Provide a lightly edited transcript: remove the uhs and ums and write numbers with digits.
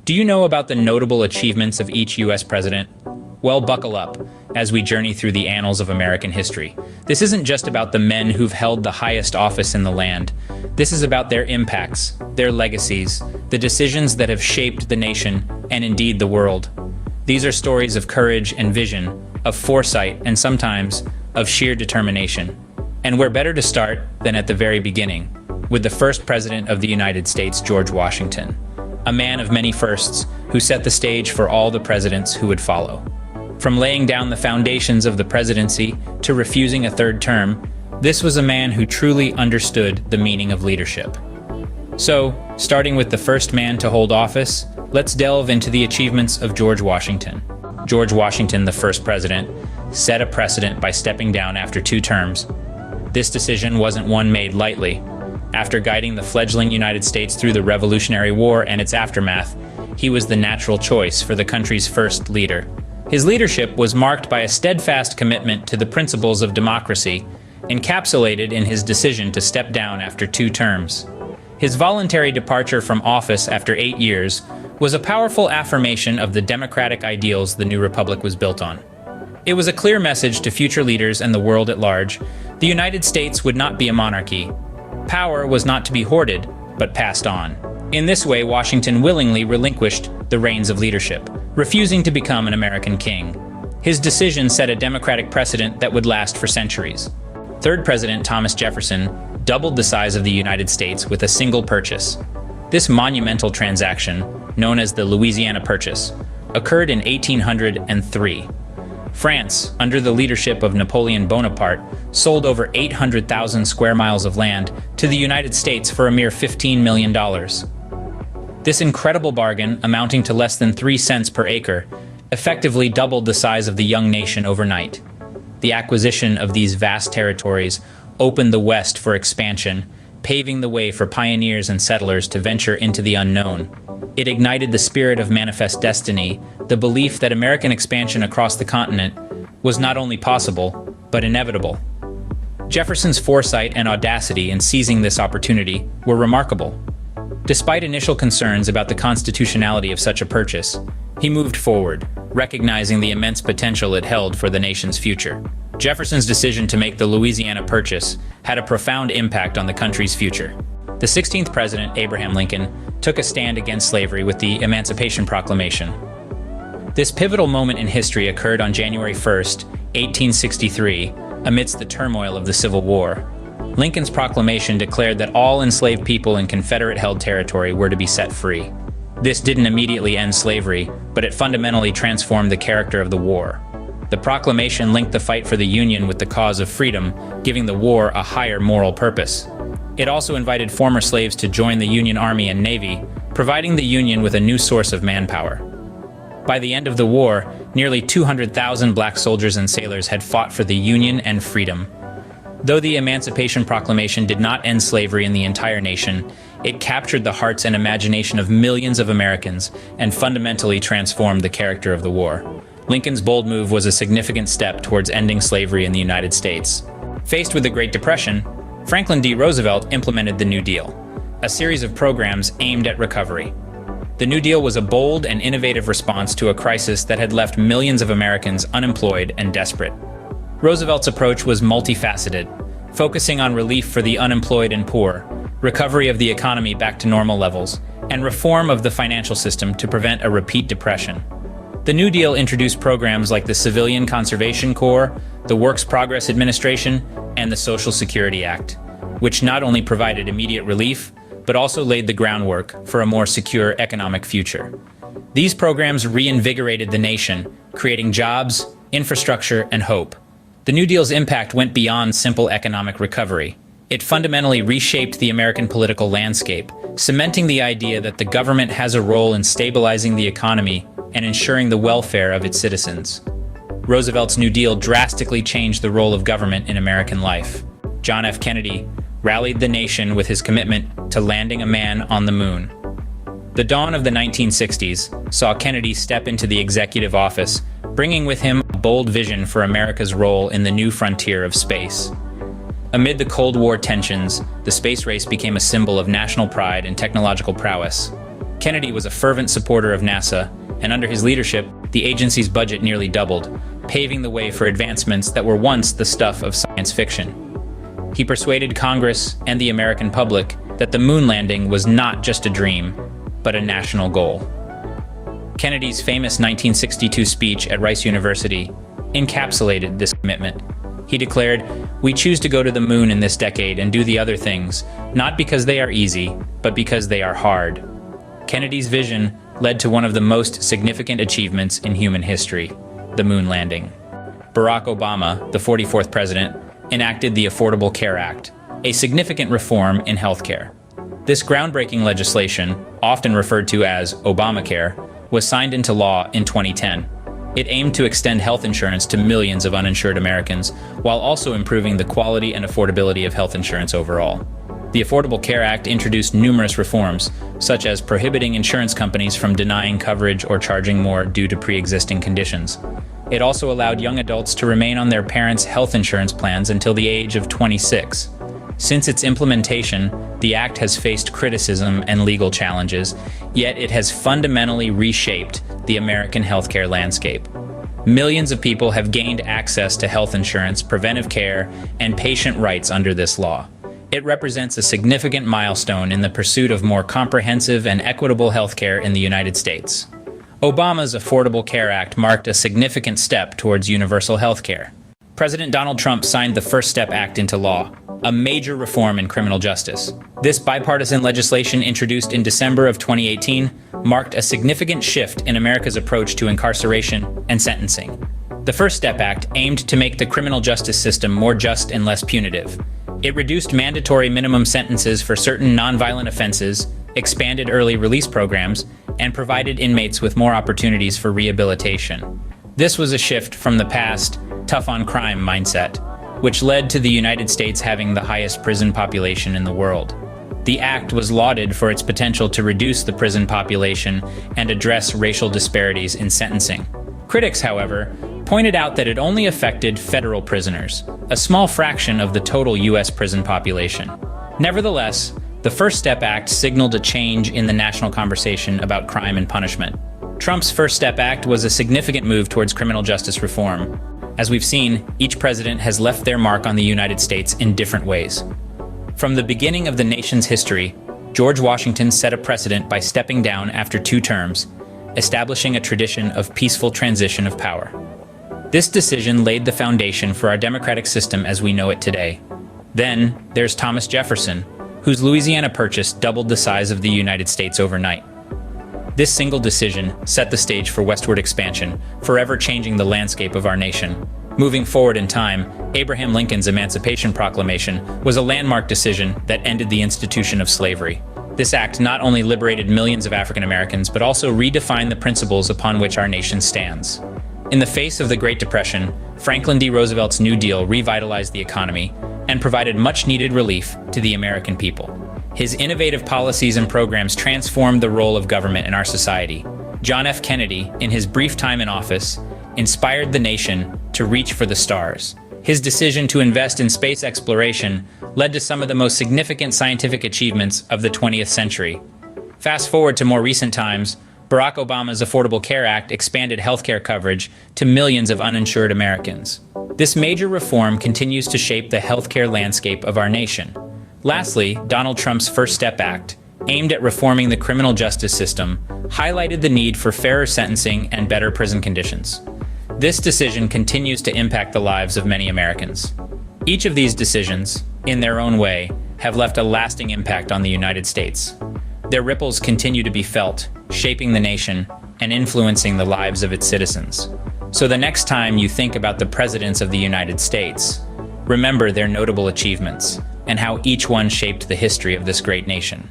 Do you know about the notable achievements of each U.S. president? Well, buckle up as we journey through the annals of American history. This isn't just about the men who've held the highest office in the land. This is about their impacts, their legacies, the decisions that have shaped the nation and indeed the world. These are stories of courage and vision, of foresight and sometimes of sheer determination. And where better to start than at the very beginning, with the first president of the United States, George Washington, a man of many firsts who set the stage for all the presidents who would follow. From laying down the foundations of the presidency to refusing a third term, this was a man who truly understood the meaning of leadership. So, starting with the first man to hold office, let's delve into the achievements of George Washington. George Washington, the first president, set a precedent by stepping down after 2 terms. This decision wasn't one made lightly. After guiding the fledgling United States through the Revolutionary War and its aftermath, he was the natural choice for the country's first leader. His leadership was marked by a steadfast commitment to the principles of democracy, encapsulated in his decision to step down after 2 terms. His voluntary departure from office after 8 years was a powerful affirmation of the democratic ideals the new republic was built on. It was a clear message to future leaders and the world at large. The United States would not be a monarchy. Power was not to be hoarded, but passed on. In this way, Washington willingly relinquished the reins of leadership, refusing to become an American king. His decision set a democratic precedent that would last for centuries. Third President Thomas Jefferson doubled the size of the United States with a single purchase. This monumental transaction, known as the Louisiana Purchase, occurred in 1803. France, under the leadership of Napoleon Bonaparte, sold over 800,000 square miles of land to the United States for a mere $15 million. This incredible bargain, amounting to less than 3 cents per acre, effectively doubled the size of the young nation overnight. The acquisition of these vast territories opened the West for expansion, paving the way for pioneers and settlers to venture into the unknown. It ignited the spirit of manifest destiny, the belief that American expansion across the continent was not only possible, but inevitable. Jefferson's foresight and audacity in seizing this opportunity were remarkable. Despite initial concerns about the constitutionality of such a purchase, he moved forward, recognizing the immense potential it held for the nation's future. Jefferson's decision to make the Louisiana Purchase had a profound impact on the country's future. The 16th president, Abraham Lincoln, took a stand against slavery with the Emancipation Proclamation. This pivotal moment in history occurred on January 1st, 1863, amidst the turmoil of the Civil War. Lincoln's proclamation declared that all enslaved people in Confederate-held territory were to be set free. This didn't immediately end slavery, but it fundamentally transformed the character of the war. The proclamation linked the fight for the Union with the cause of freedom, giving the war a higher moral purpose. It also invited former slaves to join the Union Army and Navy, providing the Union with a new source of manpower. By the end of the war, nearly 200,000 black soldiers and sailors had fought for the Union and freedom. Though the Emancipation Proclamation did not end slavery in the entire nation, it captured the hearts and imagination of millions of Americans and fundamentally transformed the character of the war. Lincoln's bold move was a significant step towards ending slavery in the United States. Faced with the Great Depression, Franklin D. Roosevelt implemented the New Deal, a series of programs aimed at recovery. The New Deal was a bold and innovative response to a crisis that had left millions of Americans unemployed and desperate. Roosevelt's approach was multifaceted, focusing on relief for the unemployed and poor, recovery of the economy back to normal levels, and reform of the financial system to prevent a repeat depression. The New Deal introduced programs like the Civilian Conservation Corps, the Works Progress Administration, and the Social Security Act, which not only provided immediate relief, but also laid the groundwork for a more secure economic future. These programs reinvigorated the nation, creating jobs, infrastructure, and hope. The New Deal's impact went beyond simple economic recovery. It fundamentally reshaped the American political landscape, cementing the idea that the government has a role in stabilizing the economy and ensuring the welfare of its citizens. Roosevelt's New Deal drastically changed the role of government in American life. John F. Kennedy rallied the nation with his commitment to landing a man on the moon. The dawn of the 1960s saw Kennedy step into the executive office, bringing with him a bold vision for America's role in the new frontier of space. Amid the Cold War tensions, the space race became a symbol of national pride and technological prowess. Kennedy was a fervent supporter of NASA, and under his leadership, the agency's budget nearly doubled, paving the way for advancements that were once the stuff of science fiction. He persuaded Congress and the American public that the moon landing was not just a dream, but a national goal. Kennedy's famous 1962 speech at Rice University encapsulated this commitment. He declared, "We choose to go to the moon in this decade and do the other things, not because they are easy, but because they are hard." Kennedy's vision led to one of the most significant achievements in human history, the moon landing. Barack Obama, the 44th president, enacted the Affordable Care Act, a significant reform in healthcare. This groundbreaking legislation, often referred to as Obamacare, was signed into law in 2010. It aimed to extend health insurance to millions of uninsured Americans, while also improving the quality and affordability of health insurance overall. The Affordable Care Act introduced numerous reforms, such as prohibiting insurance companies from denying coverage or charging more due to pre-existing conditions. It also allowed young adults to remain on their parents' health insurance plans until the age of 26. Since its implementation, the act has faced criticism and legal challenges, yet it has fundamentally reshaped the American healthcare landscape. Millions of people have gained access to health insurance, preventive care, and patient rights under this law. It represents a significant milestone in the pursuit of more comprehensive and equitable healthcare in the United States. Obama's Affordable Care Act marked a significant step towards universal healthcare. President Donald Trump signed the First Step Act into law, a major reform in criminal justice. This bipartisan legislation, introduced in December of 2018, marked a significant shift in America's approach to incarceration and sentencing. The First Step Act aimed to make the criminal justice system more just and less punitive. It reduced mandatory minimum sentences for certain nonviolent offenses, expanded early release programs, and provided inmates with more opportunities for rehabilitation. This was a shift from the past tough-on-crime mindset, which led to the United States having the highest prison population in the world. The act was lauded for its potential to reduce the prison population and address racial disparities in sentencing. Critics, however, pointed out that it only affected federal prisoners, a small fraction of the total U.S. prison population. Nevertheless, the First Step Act signaled a change in the national conversation about crime and punishment. Trump's First Step Act was a significant move towards criminal justice reform. As we've seen, each president has left their mark on the United States in different ways. From the beginning of the nation's history, George Washington set a precedent by stepping down after 2 terms, establishing a tradition of peaceful transition of power. This decision laid the foundation for our democratic system as we know it today. Then, there's Thomas Jefferson, whose Louisiana Purchase doubled the size of the United States overnight. This single decision set the stage for westward expansion, forever changing the landscape of our nation. Moving forward in time, Abraham Lincoln's Emancipation Proclamation was a landmark decision that ended the institution of slavery. This act not only liberated millions of African Americans, but also redefined the principles upon which our nation stands. In the face of the Great Depression, Franklin D. Roosevelt's New Deal revitalized the economy and provided much-needed relief to the American people. His innovative policies and programs transformed the role of government in our society. John F. Kennedy, in his brief time in office, inspired the nation to reach for the stars. His decision to invest in space exploration led to some of the most significant scientific achievements of the 20th century. Fast forward to more recent times, Barack Obama's Affordable Care Act expanded healthcare coverage to millions of uninsured Americans. This major reform continues to shape the healthcare landscape of our nation. Lastly, Donald Trump's First Step Act, aimed at reforming the criminal justice system, highlighted the need for fairer sentencing and better prison conditions. This decision continues to impact the lives of many Americans. Each of these decisions, in their own way, have left a lasting impact on the United States. Their ripples continue to be felt, shaping the nation and influencing the lives of its citizens. So the next time you think about the presidents of the United States, remember their notable achievements and how each one shaped the history of this great nation.